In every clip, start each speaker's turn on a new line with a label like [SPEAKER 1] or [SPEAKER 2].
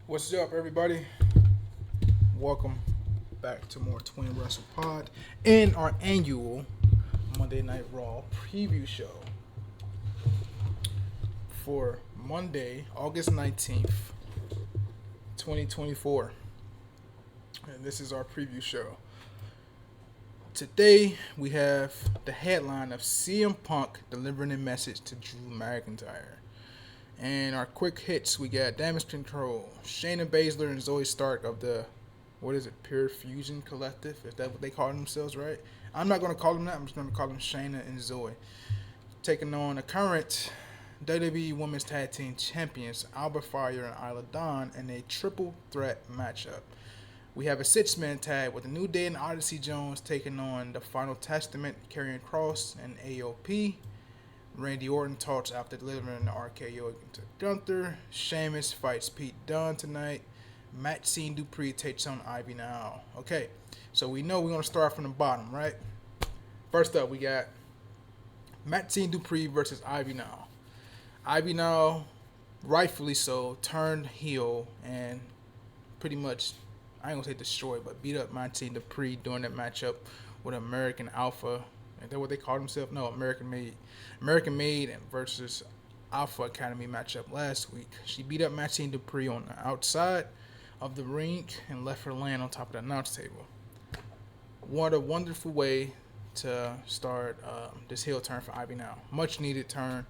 [SPEAKER 1] What's up, everybody? Welcome back to more Twin Wrestle Pod and our annual Monday Night Raw preview show for Monday, August 19th, 2024. And this is our preview show. Today, we have the headline of CM Punk delivering a message to Drew McIntyre. And our quick hits, we got Damage Control, Shayna Baszler and Zoe Stark of the, what is it, Pure Fusion Collective? Is that what they call themselves, right? I'm not going to call them that. I'm just going to call them Shayna and Zoe. Taking on the current WWE Women's Tag Team Champions, Alba Fire and Isla Dawn, in a triple threat matchup. We have a six-man tag with the New Day and Odyssey Jones taking on the Final Testament, Karrion Kross and AOP. Randy Orton talks after delivering the RKO to Gunther. Sheamus fights Pete Dunne tonight. Maxxine Dupri takes on Ivy Now. Okay, so we know we're going to start from the bottom, right? First up, we got Maxxine Dupri versus Ivy Now. Ivy Now, rightfully so, turned heel and pretty much, I ain't going to say destroyed, but beat up Maxxine Dupri during that matchup with American Alpha. Is that what they call themselves? No, American Made. American Made versus Alpha Academy matchup last week. She beat up Maxxine Dupri on the outside of the ring and left her land on top of the announce table. What a wonderful way to start this heel turn for Ivy Now. Much needed turn.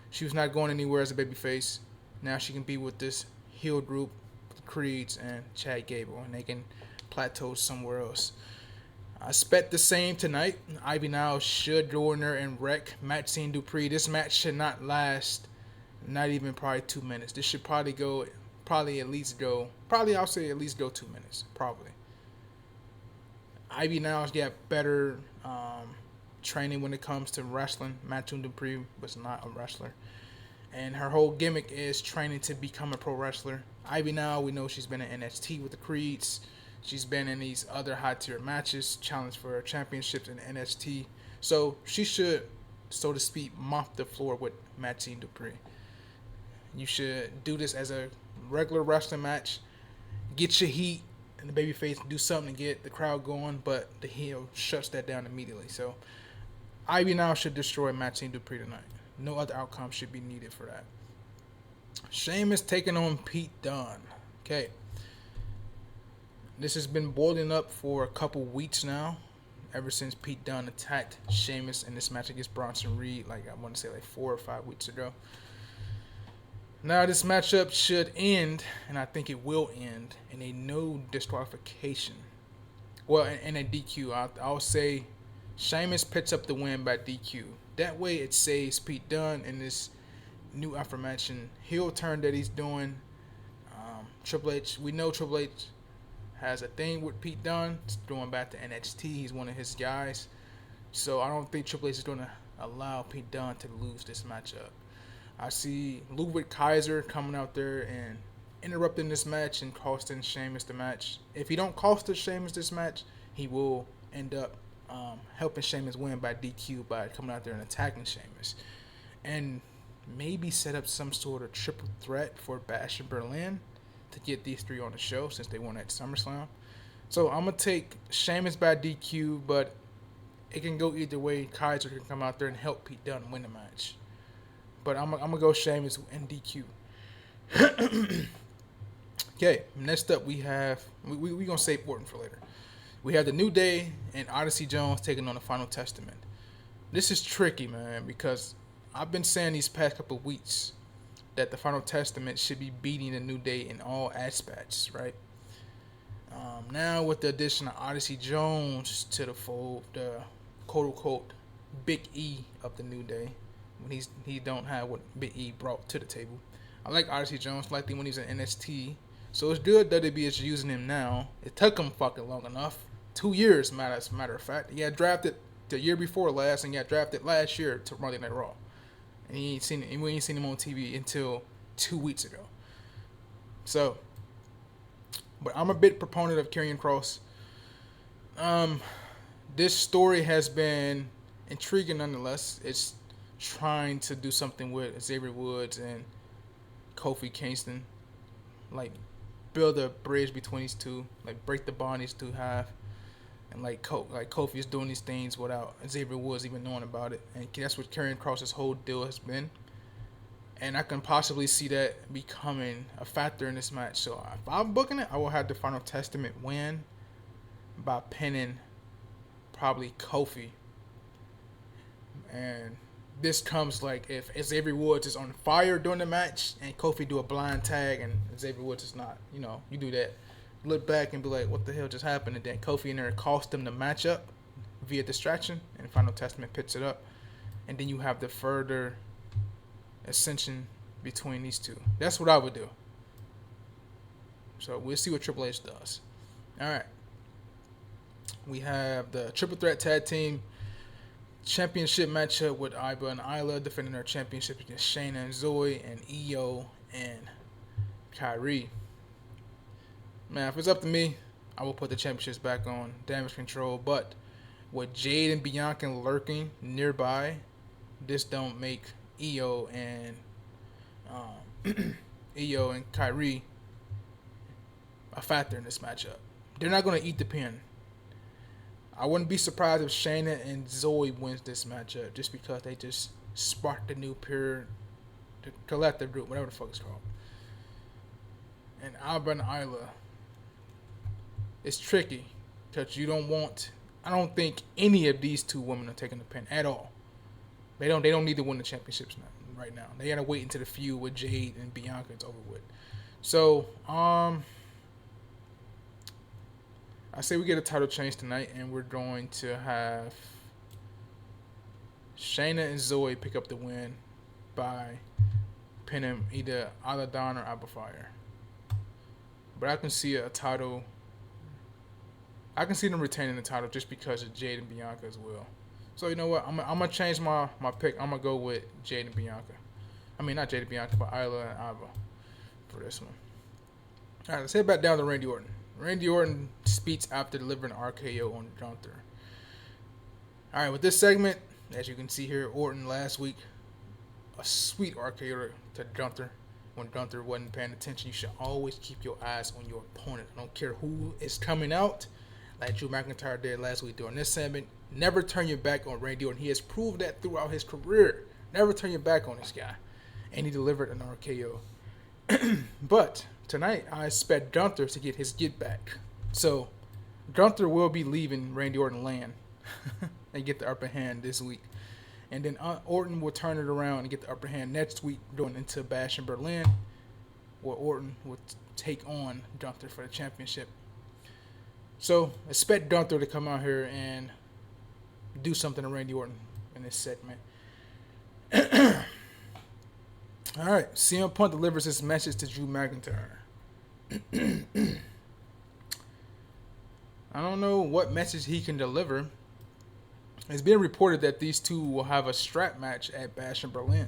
[SPEAKER 1] She was not going anywhere as a babyface. Now she can be with this heel group, the Creeds and Chad Gable, and they can plateau somewhere else. I expect the same tonight. Ivy Now should go in there and wreck Maxxine Dupri. This match should not last, not even probably 2 minutes. This should probably at least go 2 minutes, probably. Ivy Now's got better training when it comes to wrestling. Maxxine Dupri was not a wrestler. And her whole gimmick is training to become a pro wrestler. Ivy Now, we know she's been in NXT with the Creeds. She's been in these other high-tier matches, challenged for championships in NXT. So she should, so to speak, mop the floor with Maxxine Dupri. You should do this as a regular wrestling match. Get your heat, and the babyface do something to get the crowd going, but the heel shuts that down immediately. So Ivy Now should destroy Maxxine Dupri tonight. No other outcome should be needed for that. Sheamus taking on Pete Dunne. Okay. This has been boiling up for a couple weeks now, ever since Pete Dunne attacked Sheamus in this match against Bronson Reed, like I want to say 4 or 5 weeks ago. Now this matchup should end, and I think it will end, in a no disqualification. Well, in a DQ. I'll say Sheamus picks up the win by DQ. That way it saves Pete Dunne in this new aforementioned heel turn that he's doing. Triple H, we know Triple H has a thing with Pete Dunne. It's going back to NXT. He's one of his guys. So I don't think Triple H is going to allow Pete Dunne to lose this matchup. I see Ludwig Kaiser coming out there and interrupting this match and costing Sheamus the match. If he don't cost Sheamus this match, he will end up helping Sheamus win by DQ by coming out there and attacking Sheamus. And maybe set up some sort of triple threat for Bash in Berlin to get these three on the show since they won at SummerSlam. So I'm going to take Sheamus by DQ, but it can go either way. Kaiser can come out there and help Pete Dunne win the match. But I'm going to go Sheamus and DQ. Okay, next up we have, we're going to save Orton for later. We have the New Day and Odyssey Jones taking on the Final Testament. This is tricky, man, because I've been saying these past couple of weeks that the Final Testament should be beating the New Day in all aspects, right? Now with the addition of Odyssey Jones to the fold, the quote-unquote Big E of the New Day, when he don't have what Big E brought to the table. I like Odyssey Jones, likely when he's in NXT. So it's good that WWE is using him now. It took him fucking long enough. 2 years, as a matter of fact. He got drafted the year before last and got drafted last year to Monday Night Raw. And we ain't seen him on TV until 2 weeks ago. So, but I'm a big proponent of Karrion Kross. This story has been intriguing nonetheless. It's trying to do something with Xavier Woods and Kofi Kingston. Like, build a bridge between these two, like break the bond these two have. And like Kofi is doing these things without Xavier Woods even knowing about it, and that's what Karrion Kross's whole deal has been. And I can possibly see that becoming a factor in this match. So if I'm booking it, I will have the Final Testament win by pinning probably Kofi. And this comes like if Xavier Woods is on fire during the match and Kofi do a blind tag and Xavier Woods is not, you do that. Look back and be like, what the hell just happened? And then Kofi in there cost them the matchup via distraction, and Final Testament picks it up. And then you have the further ascension between these two. That's what I would do. So we'll see what Triple H does. All right. We have the Triple Threat Tag Team Championship matchup with Iba and Isla defending their championship against Shayna and Zoe and Io and Kyrie. Man, if it's up to me, I will put the championships back on Damage Control. But with Jade and Bianca lurking nearby, this don't make Io and Kyrie a factor in this matchup. They're not going to eat the pin. I wouldn't be surprised if Shayna and Zoe wins this matchup just because they just sparked the new pure collective group, whatever the fuck it's called. And Alba and Isla, it's tricky because I don't think any of these two women are taking the pin at all. They don't need to win the championships right now. They gotta wait until the feud with Jade and Bianca is over with. So, I say we get a title change tonight, and we're going to have Shayna and Zoe pick up the win by pinning either Isla Dawn or Alba Fire. But I can see a title. I can see them retaining the title just because of Jade and Bianca as well. So, you know what? I'm going to change my pick. I'm going to go with Jade and Bianca. I mean, not Jade and Bianca, but Isla and Alba for this one. All right, let's head back down to Randy Orton. Randy Orton speaks after delivering an RKO on Gunther. All right, with this segment, as you can see here, Orton last week, a sweet RKO to Gunther. When Gunther wasn't paying attention, you should always keep your eyes on your opponent. I don't care who is coming out, like Drew McIntyre did last week during this segment. Never turn your back on Randy Orton. He has proved that throughout his career. Never turn your back on this guy. And he delivered an RKO. But tonight, I expect Gunther to get his get back. So, Gunther will be leaving Randy Orton land and get the upper hand this week. And then Orton will turn it around and get the upper hand next week going into Bash in Berlin, where Orton will take on Gunther for the championship. So, expect Gunther to come out here and do something to Randy Orton in this segment. All right, CM Punk delivers his message to Drew McIntyre. I don't know what message he can deliver. It's being reported that these two will have a strap match at Bash in Berlin,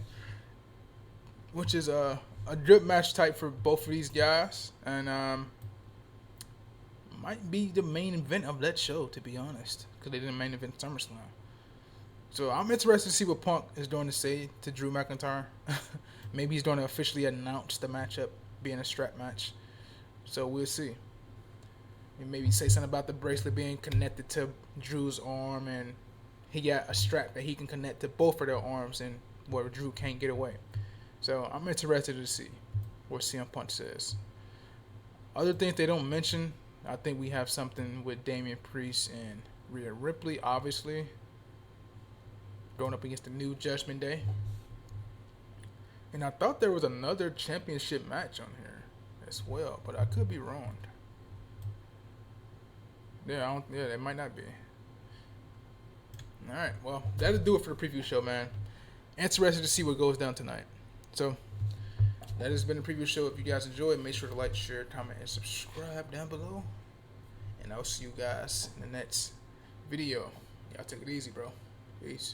[SPEAKER 1] which is a good match type for both of these guys, and might be the main event of that show, to be honest, because they didn't main event SummerSlam. So I'm interested to see what Punk is going to say to Drew McIntyre. Maybe he's going to officially announce the matchup being a strap match. So we'll see. And maybe say something about the bracelet being connected to Drew's arm, and he got a strap that he can connect to both of their arms, and where Drew can't get away. So I'm interested to see what CM Punk says. Other things they don't mention, I think we have something with Damian Priest and Rhea Ripley, obviously, going up against the New Judgment Day. And I thought there was another championship match on here as well, but I could be wrong. Yeah, that might not be. All right, well, that'll do it for the preview show, man. Interested to see what goes down tonight. So, that has been the preview show. If you guys enjoyed, make sure to like, share, comment, and subscribe down below. And I'll see you guys in the next video. Y'all take it easy, bro. Peace.